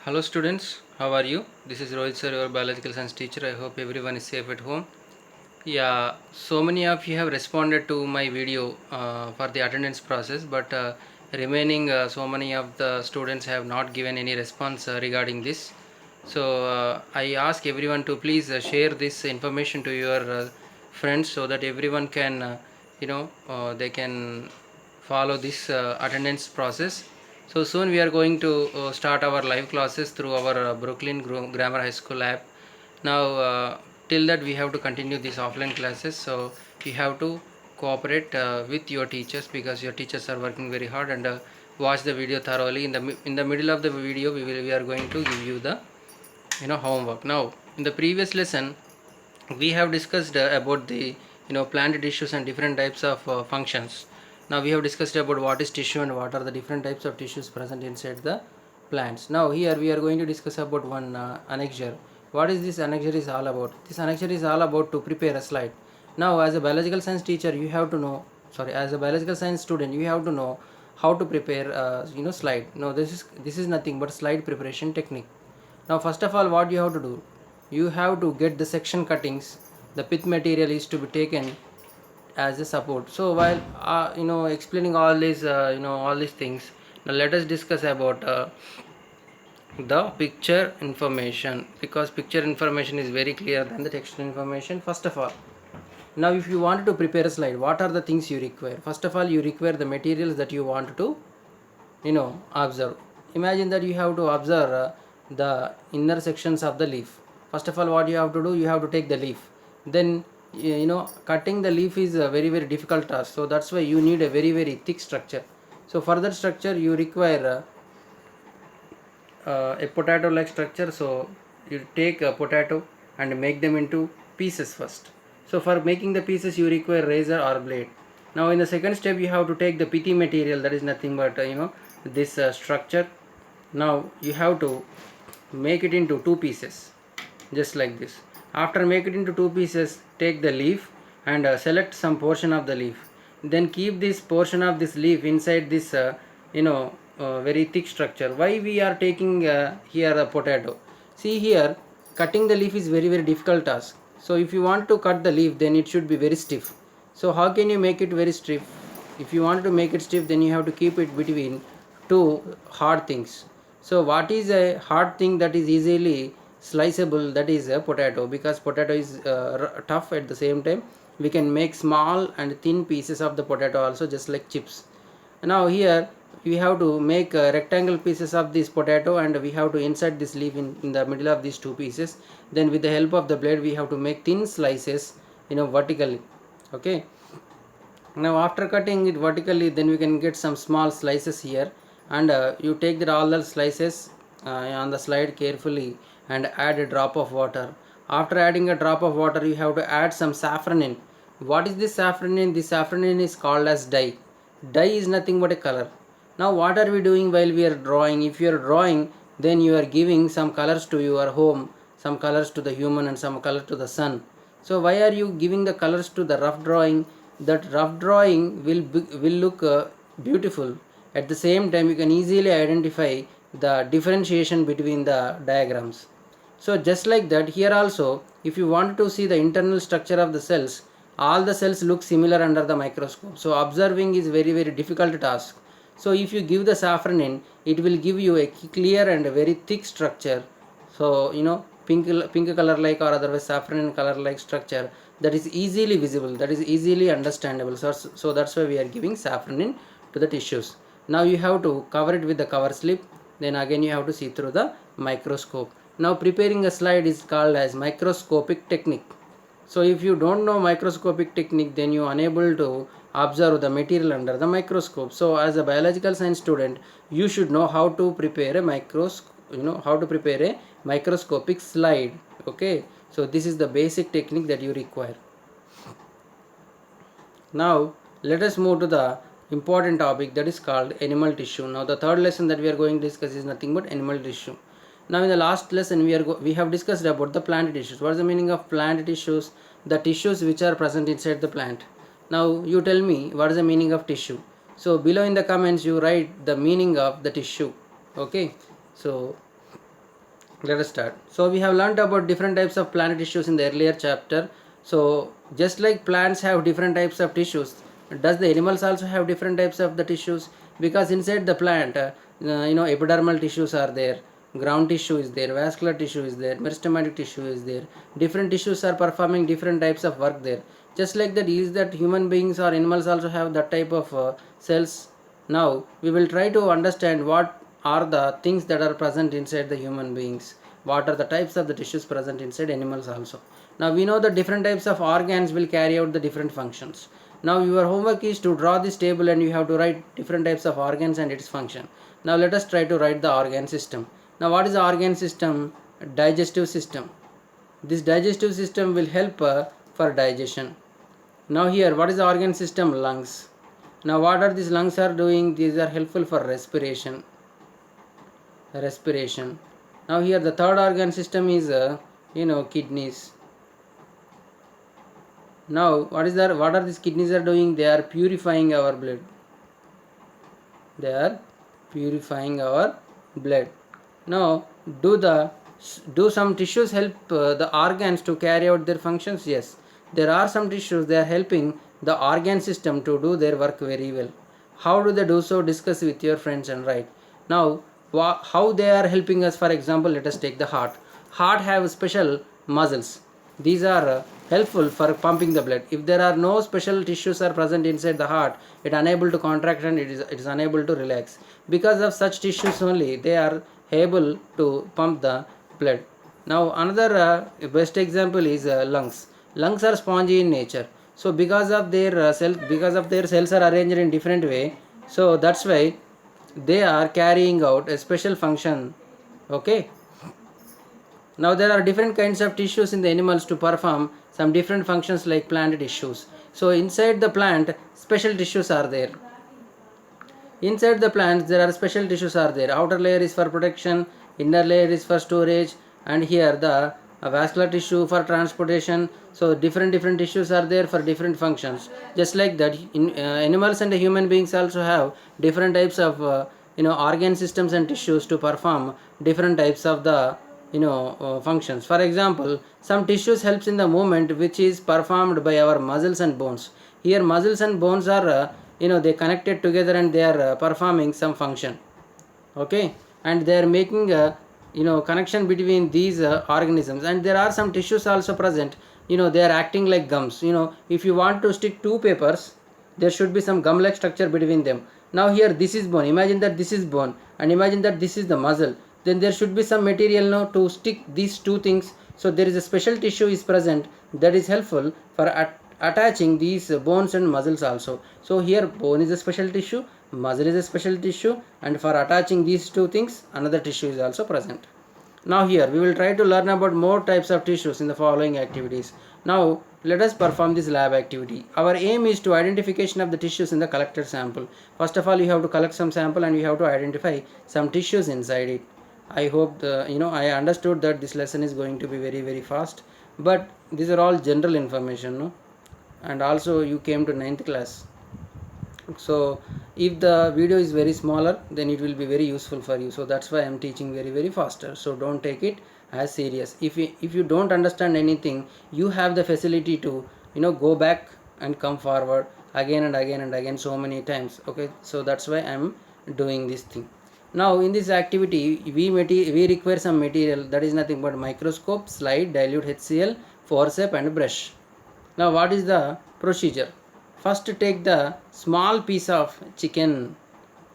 Hello students, how are you? This is Rohit sir, your biological science teacher. I hope everyone is safe at home. Yeah, so many of you have responded to my video for the attendance process, but remaining so many of the students have not given any response regarding this. So I ask everyone to please share this information to your friends so that everyone can, they can follow this attendance process. So soon we are going to start our live classes through our Brooklyn Grammar High School app. Now till that we have to continue these offline classes, so you have to cooperate with your teachers because your teachers are working very hard, and watch the video thoroughly. In the middle of the video we are going to give you the homework. Now in the previous lesson we have discussed about the plant tissues and different types of functions. Now we have discussed about what is tissue and what are the different types of tissues present inside the plants. Now here we are going to discuss about one annexure. What is this annexure is all about? This annexure is all about to prepare a slide. Now as a biological science teacher you have to know, sorry, as a biological science student you have to know how to prepare slide. No, this is nothing but slide preparation technique. Now first of all, what you have to do, you have to get the section cuttings. The pith material is to be taken as a support. So while explaining all these all these things, now let us discuss about the picture information, because picture information is very clear than the text information. First of all, now if you want to prepare a slide, what are the things you require? First of all, you require the materials that you want to observe. Imagine that you have to observe the inner sections of the leaf. First of all, what you have to do, you have to take the leaf. Then cutting the leaf is a very very difficult task, so that's why you need a very very thick structure. So for that structure you require a potato like structure. So you take a potato and make them into pieces first. So for making the pieces you require razor or blade. Now in the second step you have to take the pithy material, that is nothing but this structure. Now you have to make it into two pieces just like this. After make it into two pieces, take the leaf and select some portion of the leaf. Then keep this portion of this leaf inside this very thick structure. Why we are taking here a potato? See here, cutting the leaf is very very difficult task. So if you want to cut the leaf, then it should be very stiff. So how can you make it very stiff? If you want to make it stiff, then you have to keep it between two hard things. So what is a hard thing that is easily sliceable? That is a potato, because potato is tough. At the same time we can make small and thin pieces of the potato also, just like chips. Now here we have to make rectangle pieces of this potato, and we have to insert this leaf in the middle of these two pieces. Then with the help of the blade we have to make thin slices vertically. Okay, now after cutting it vertically, then we can get some small slices here, and you take that all the slices on the slide carefully and add a drop of water. After adding a drop of water you have to add some saffron in. What is this saffron in? This saffron in is called as dye. Dye is nothing but a color. Now what are we doing while we are drawing? If you are drawing, then you are giving some colors to your home, some colors to the human, and some color to the sun. So why are you giving the colors to the rough drawing? That rough drawing will look beautiful. At the same time you can easily identify the differentiation between the diagrams. So just like that, here also if you want to see the internal structure of the cells, all the cells look similar under the microscope. So observing is very very difficult task. So if you give the saffron in, it will give you a clear and a very thick structure. So pink color like, or otherwise saffron color like structure, that is easily visible, that is easily understandable. So that's why we are giving saffron in to the tissues. Now you have to cover it with the cover slip, then again you have to see through the microscope. Now preparing a slide is called as microscopic technique. So if you don't know microscopic technique, then you are unable to observe the material under the microscope. So as a biological science student, you should know how to prepare a microscopic slide. Okay, so this is the basic technique that you require. Now let us move to the important topic, that is called animal tissue. Now the third lesson that we are going to discuss is nothing but animal tissue. Now in the last lesson we have discussed about the plant tissues. What is the meaning of plant tissues? The tissues which are present inside the plant. Now you tell me what is the meaning of tissue. So below in the comments you write the meaning of the tissue. Okay, so Let us start. So we have learnt about different types of plant tissues in the earlier chapter. So just like plants have different types of tissues, does the animals also have different types of the tissues? Because inside the plant, epidermal tissues are there, ground tissue is there, vascular tissue is there, meristematic tissue is there. Different tissues are performing different types of work there. Just like that, is that human beings or animals also have that type of cells? Now we will try to understand what are the things that are present inside the human beings, what are the types of the tissues present inside animals also. Now we know that different types of organs will carry out the different functions. Now your homework is to draw this table and you have to write different types of organs and its function. Now let us try to write the organ system. Now what is the organ system? Digestive system. This digestive system will help for digestion. Now here, what is the organ system? Lungs. Now what are these lungs are doing? These are helpful for respiration. Now here the third organ system is kidneys. Now what are these kidneys are doing? They are purifying our blood. Now do some tissues help the organs to carry out their functions? Yes, there are some tissues, they are helping the organ system to do their work very well. How do they do so? Discuss with your friends and write. Now how they are helping us? For example, let us take the heart. Heart have special muscles. These are helpful for pumping the blood. If there are no special tissues are present inside the heart, it unable to contract and it is unable to relax. Because of such tissues only, they are able to pump the blood. Now another best example is lungs. Lungs are spongy in nature. So because of their cells are arranged in different way, so that's why they are carrying out a special function. Okay. Now there are different kinds of tissues in the animals to perform some different functions like plant tissues. So inside the plant, special tissues are there. Inside the plants there are special tissues are there. Outer layer is for protection, inner layer is for storage, and here the vascular tissue for transportation. So different tissues are there for different functions. Just like that, animals and human beings also have different types of organ systems and tissues to perform different types of the functions. For example, some tissues helps in the movement which is performed by our muscles and bones. Here muscles and bones are they connected together and they are performing some function. Okay, and they are making a connection between these organisms. And there are some tissues also present, they are acting like gums. If you want to stick two papers, there should be some gum like structure between them. Now here this is bone, imagine that this is bone, and imagine that this is the muscle. Then there should be some material now to stick these two things. So there is a special tissue is present that is helpful for attaching these bones and muscles also. So here bone is a special tissue, muscle is a special tissue, and for attaching these two things another tissue is also present. Now here we will try to learn about more types of tissues in the following activities. Now let us perform this lab activity. Our aim is to identification of the tissues in the collected sample. First of all, you have to collect some sample and you have to identify some tissues inside it. I hope I understood that this lesson is going to be very fast, but these are all general information, no? And also you came to 9th class, so if the video is very smaller, then it will be very useful for you. So that's why I am teaching very faster. So don't take it as serious. If you don't understand anything, you have the facility to go back and come forward again and again so many times. Okay, so that's why I am doing this thing. Now in this activity we require some material, that is nothing but microscope, slide, dilute HCl, forceps and brush. Now what is the procedure? First take the small piece of chicken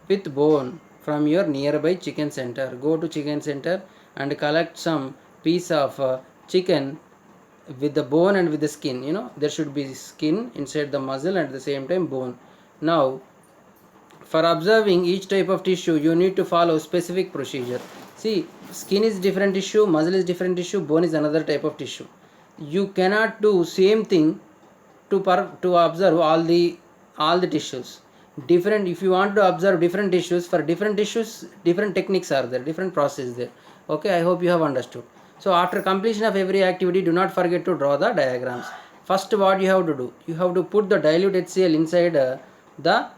with bone from your nearby chicken center. Go to chicken center and collect some piece of chicken with the bone and with the skin. There should be skin inside the muscle and at the same time bone. Now for observing each type of tissue, you need to follow specific procedure. See, skin is different tissue, muscle is different tissue, bone is another type of tissue. You cannot do same thing to observe all the tissues. Different, if you want to observe different tissues, for different tissues, different techniques are there, different process there. Okay, I hope you have understood. So after completion of every activity, do not forget to draw the diagrams. First, what you have to do? You have to put the dilute HCl inside the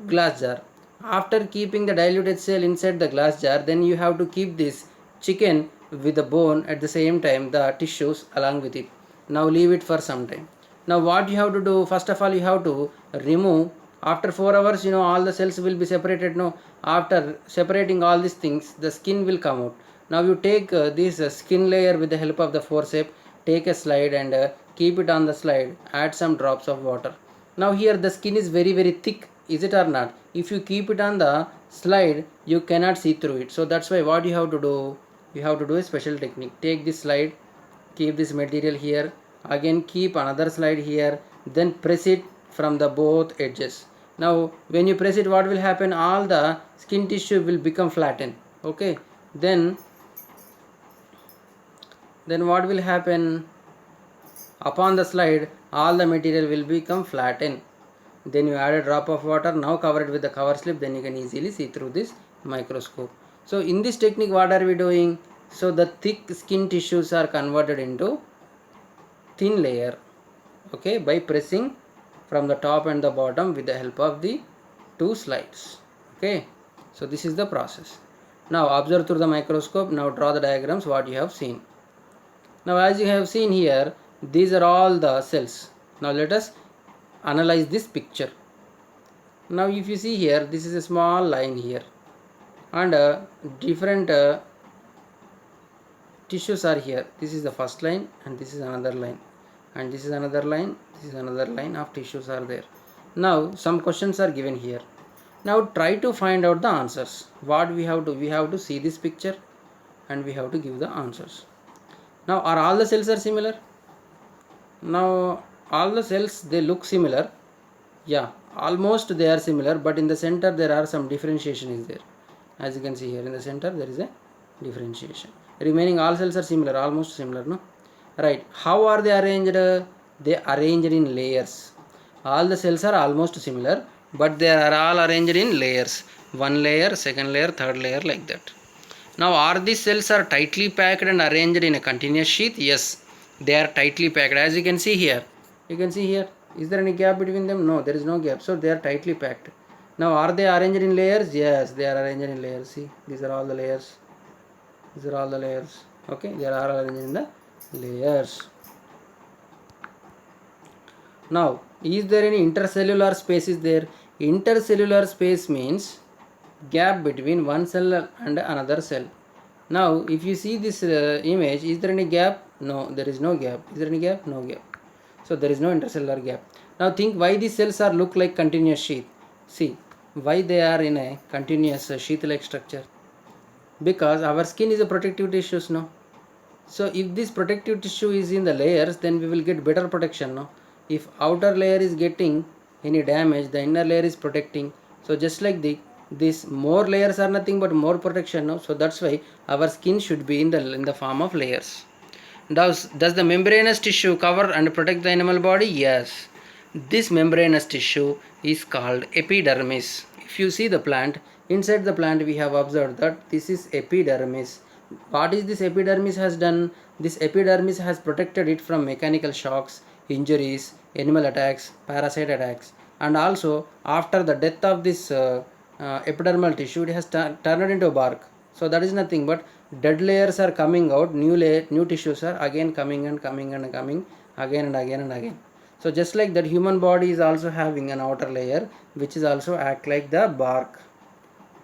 glass jar. After keeping the dilute HCl inside the glass jar, then you have to keep this chicken with the bone, at the same time the tissues along with it. Now leave it for some time. Now what you have to do, first of all you have to remove, after 4 hours all the cells will be separated. No, after separating all these things the skin will come out. Now you take this skin layer with the help of the forceps, take a slide and keep it on the slide, add some drops of water. Now here the skin is very thick, is it or not? If you keep it on the slide you cannot see through it. So that's why what you have to do, you have to do a special technique. Take this slide, keep this material here, again keep another slide here, then press it from the both edges. Now when you press it, what will happen, all the skin tissue will become flattened. Okay, then what will happen, upon the slide all the material will become flattened. Then you add a drop of water, now cover it with the cover slip, then you can easily see through this microscope. So in this technique what are we doing, so the thick skin tissues are converted into thin layer, okay, by pressing from the top and the bottom with the help of the two slides. Okay, so this is the process. Now observe through the microscope. Now draw the diagrams what you have seen. Now as you have seen here, these are all the cells. Now let us analyze this picture. Now if you see here, this is a small line here and different tissues are here. This is the first line and this is another line and this is another line, this is another line of tissues are there. Now some questions are given here. Now try to find out the answers. What we have to see this picture and we have to give the answers. Now are all the cells are similar? Now all the cells, they look similar. Yeah, almost they are similar, but in the center there are some differentiation is there. As you can see here in the center there is a differentiation. Remaining all cells are similar, almost similar, no? Right. How are they arranged? They arranged in layers. All the cells are almost similar, but they are all arranged in layers. One layer, second layer, third layer, like that. Now are these cells are tightly packed and arranged in a continuous sheath? Yes, they are tightly packed. As you can see here, is there any gap between them? No, there is no gap. So they are tightly packed. Now are they arranged in layers? Yes, they are arranged in layers. See, these are all the layers. These are all the layers. Okay, they are all arranged in the layers. Now is there any intercellular space is there? Intercellular space means gap between one cell and another cell. Now if you see this image, is there any gap? No, there is no gap. Is there any gap? No gap. So there is no intercellular gap. Now think why these cells are look like continuous sheath. See why they are in a continuous sheath like structure, because our skin is a protective tissues, no? So if this protective tissue is in the layers, then we will get better protection, no? If outer layer is getting any damage, the inner layer is protecting. So just like this more layers are nothing but more protection, no? So that's why our skin should be in the form of layers. Does the membranous tissue cover and protect the animal body? Yes. This membranous tissue is called epidermis. If you see the plant, inside the plant we have observed that this is epidermis. What is this epidermis has done? This epidermis has protected it from mechanical shocks, injuries, animal attacks, parasite attacks, and also after the death of this epidermal tissue, it has turned into bark. So that is nothing but dead layers are coming out, new tissues are again coming and coming and coming again and again and again. So just like that, human body is also having an outer layer which is also act like the bark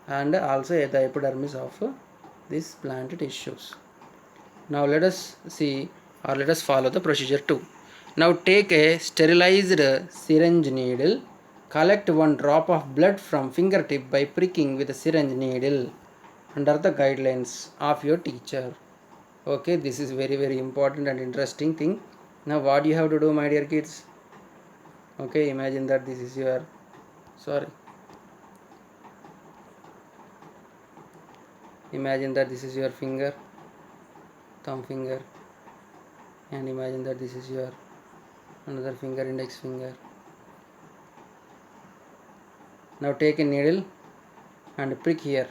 and also the epidermis of this plant tissues. Now let us see, or let us follow the procedure 2. Now take a sterilized syringe needle, collect one drop of blood from fingertip by pricking with a syringe needle under the guidelines of your teacher. Okay, this is very important and interesting thing. Now what you have to do, my dear kids? Okay, imagine that this is your imagine that this is your finger, thumb finger, and imagine that this is your another finger, index finger. Now take a needle and prick here.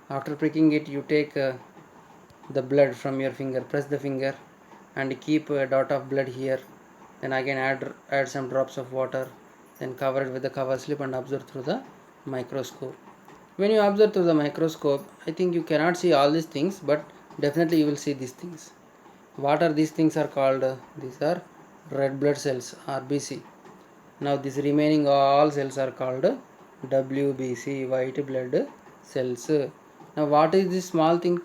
After pricking it, you take the blood from your finger, press the finger and keep a dot of blood here, then again add some drops of water, then cover it with the cover slip and observe through the microscope. When you observe through the microscope, I think you cannot see all these things, but definitely you will see these things. What are these things are called? These are red blood cells, RBC. Now these remaining all cells are called WBC, white blood cells. Now what is this small thing?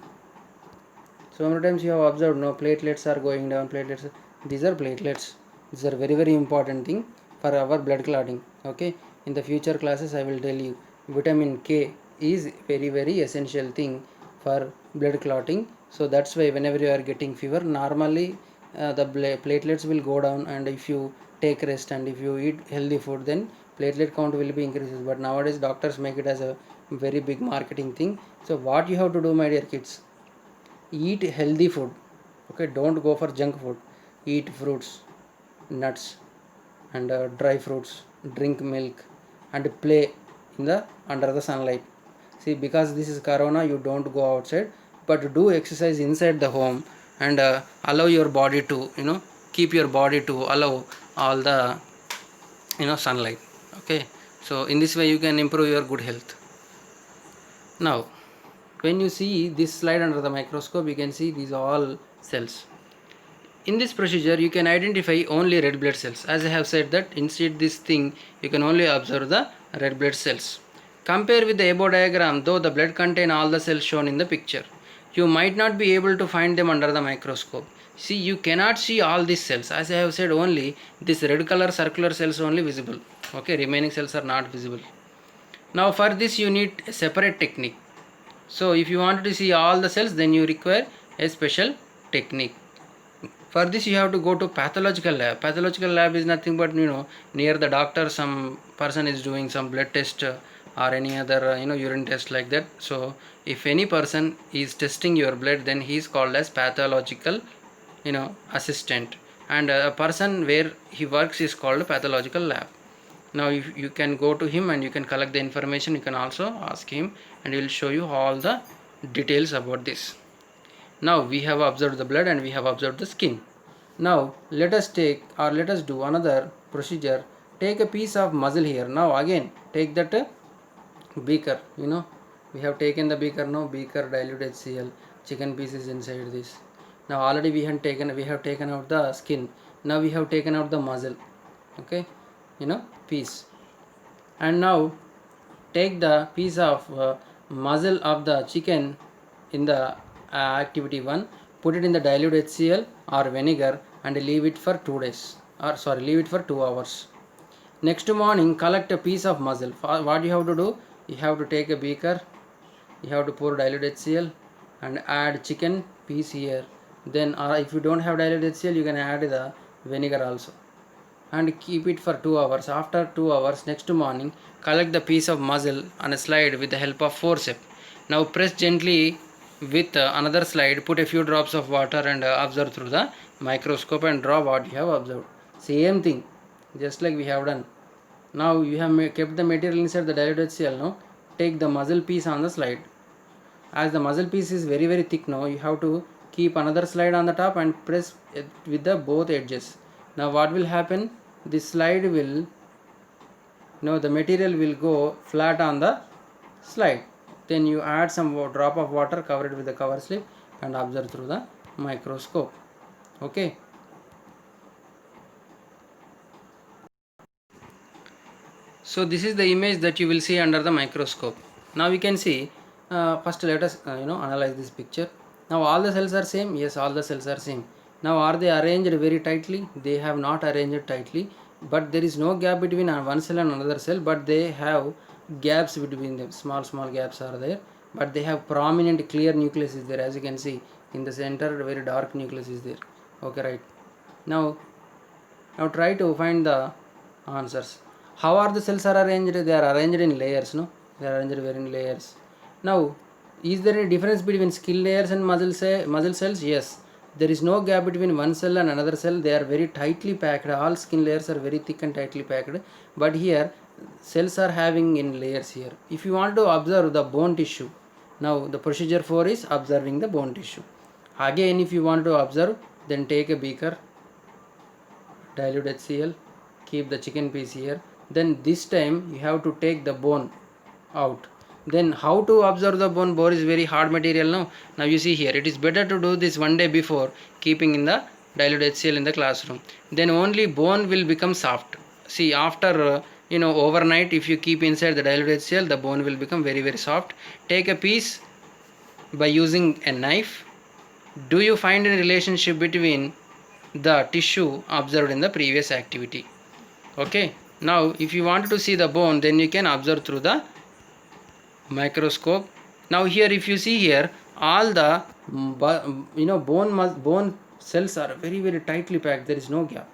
So many times you have observed, no, platelets are going down, platelets. These are platelets. These are very important thing for our blood clotting. Okay, in the future classes I will tell you vitamin K is very essential thing for blood clotting. So that's why whenever you are getting fever, normally the platelets will go down, and if you take rest and if you eat healthy food, then platelet count will be increases. But nowadays doctors make it as a very big marketing thing. So what you have to do, my dear kids, eat healthy food. Okay, don't go for junk food. Eat fruits, nuts, and dry fruits. Drink milk and play in the under the sunlight. See, because this is corona, you don't go outside, but do exercise inside the home, and allow your body to, keep your body to allow all the, sunlight. Okay, so in this way you can improve your good health. Now when you see this slide under the microscope, you can see these all cells. In this procedure you can identify only red blood cells. As I have said that instead this thing you can only observe the red blood cells. Compare with the above diagram, though the blood contain all the cells shown in the picture, you might not be able to find them under the microscope. See, you cannot see all these cells. As I have said, only this red color circular cells only visible. Okay, remaining cells are not visible. Now for this you need a separate technique. So if you want to see all the cells, then you require a special technique. For this you have to go to pathological lab. Pathological lab is nothing but, near the doctor some person is doing some blood test or any other urine test like that. So if any person is testing your blood, then he is called as pathological assistant, and a person where he works is called pathological lab. Now you can go to him and you can collect the information. You can also ask him and he will show you all the details about this. Now we have observed the blood and we have observed the skin. Now let us do another procedure. Take a piece of mussel here. Now again take that beaker. We have taken the beaker. Now beaker, dilute HCl, chicken pieces inside this. Now already we have taken out the skin. Now we have taken out the mussel. Okay, piece. And now take the piece of muzzle of the chicken in the activity 1, put it in the dilute HCl or vinegar and leave it for 2 days, or leave it for 2 hours. Next morning collect a piece of mussel. What you have to do, you have to take a beaker, you have to pour dilute HCl and add chicken piece here. Then if you don't have dilute HCl, you can add the vinegar also, and keep it for 2 hours. After 2 hours, next morning, collect the piece of mussel on a slide with the help of forceps. Now press gently with another slide, put a few drops of water and observe through the microscope and draw what you have observed. Same thing, just like we have done. Now you have kept the material inside the dilute HCl. Now take the mussel piece on the slide. As the mussel piece is very thick, now you have to keep another slide on the top and press it with the both edges. Now what will happen, this slide will, the material will go flat on the slide. Then you add some drop of water, cover it with the cover slip and observe through the microscope. Okay. So this is the image that you will see under the microscope. Now we can see, first let us analyze this picture. Now all the cells are same. Yes, all the cells are same. Now are they arranged very tightly? They have not arranged tightly, but there is no gap between one cell and another cell, but they have gaps between them. Small gaps are there, but they have prominent clear nucleus is there. As you can see in the center, very dark nucleus is there. Okay, right. Now try to find the answers. How are the cells are arranged? They are arranged in layers. No, they are arranged in layers. Now, is there a difference between skin layers and muscle cells? Yes. There is no gap between one cell and another cell. They are very tightly packed. All skin layers are very thick and tightly packed. But here, cells are having in layers here. If you want to observe the bone tissue, now the procedure 4 is observing the bone tissue. Again, if you want to observe, then take a beaker, dilute HCl, keep the chicken piece here. Then this time you have to take the bone out. Then how to observe the bone? Bone is very hard material now. Now you see here, it is better to do this one day before keeping in the dilute HCl in the classroom. Then only bone will become soft. See, after overnight, if you keep inside the dilute HCl, the bone will become very very soft. Take a piece by using a knife. Do you find any relationship between the tissue observed in the previous activity? Okay. Now if you want to see the bone, then you can observe through the microscope. Now here, if you see here, all the bone cells are very very tightly packed. There is no gap.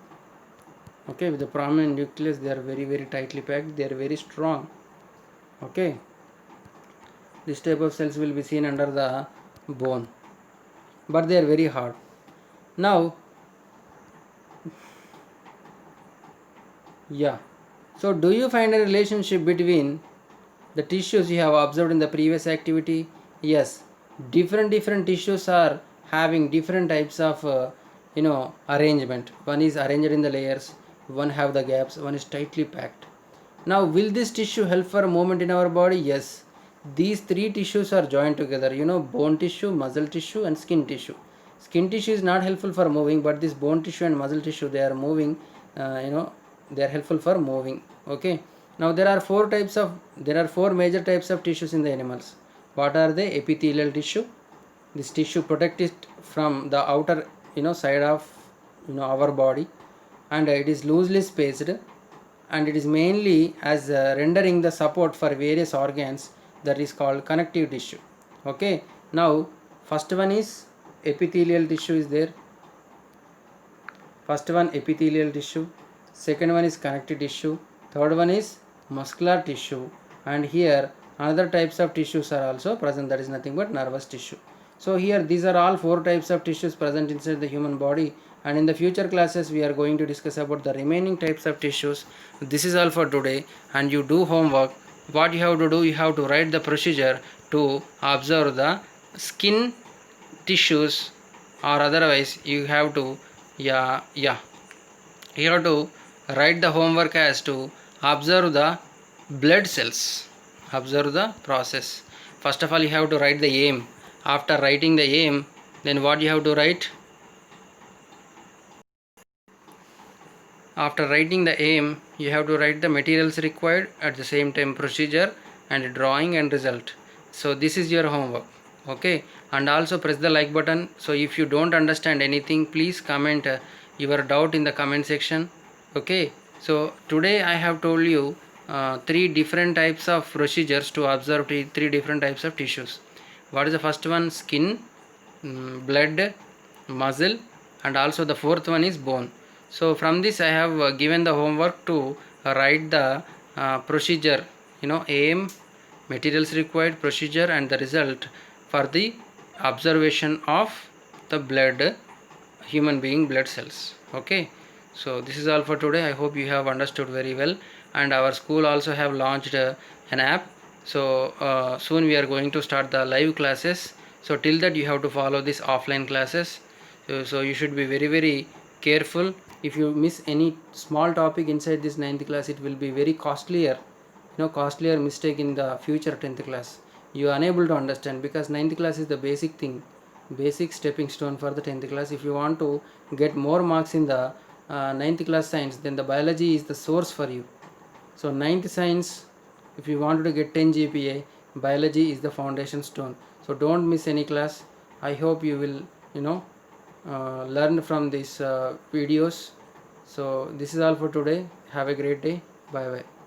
Okay, with the prominent nucleus, they are very very tightly packed. They are very strong. Okay, this type of cells will be seen under the bone, but they are very hard. Now, yeah. So, do you find a relationship between the tissues you have observed in the previous activity? Yes, different tissues are having different types of arrangement. One is arranged in the layers, one have the gaps, one is tightly packed. Now will this tissue help for movement in our body? Yes, these three tissues are joined together, bone tissue, muscle tissue and skin tissue. Skin tissue is not helpful for moving, but this bone tissue and muscle tissue, they are moving, they are helpful for moving. Okay, now there are four major types of tissues in the animals. What are they? Epithelial tissue. This tissue protects it from the outer side of our body, and it is loosely spaced, and it is mainly as rendering the support for various organs, that is called connective tissue. Okay, now first one is epithelial tissue is there. First one epithelial tissue, second one is connective tissue, third one is muscular tissue, and here another types of tissues are also present, that is nothing but nervous tissue. So here these are all four types of tissues present inside the human body, and in the future classes we are going to discuss about the remaining types of tissues. This is all for today, and you do homework. What you have to do, you have to write the procedure to observe the skin tissues, or otherwise you have to you have to write the homework as to observe the blood cells, observe the process. First of all, you have to write the aim. After writing the aim, then what you have to write? After writing the aim, you have to write the materials required, at the same time procedure and drawing and result. So this is your homework. Okay, and also press the like button. So if you don't understand anything, please comment your doubt in the comment section. Okay, so today I have told you three different types of procedures to observe three different types of tissues. What is the first one? Skin, blood, muscle, and also the fourth one is bone. So from this I have given the homework to write the procedure, aim, materials required, procedure and the result for the observation of the blood, human being blood cells. Okay, so this is all for today. I hope you have understood very well, and our school also have launched an app. So soon we are going to start the live classes. So till that you have to follow this offline classes. So you should be very very careful. If you miss any small topic inside this 9th class, it will be very costlier mistake in the future 10th class. You are unable to understand, because 9th class is the basic thing, basic stepping stone for the 10th class. If you want to get more marks in the 9th class science, then the biology is the source for you. So 9th science, if you want to get 10 GPA, biology is the foundation stone. So don't miss any class. I hope you will learn from these videos. So this is all for today. Have a great day. Bye bye.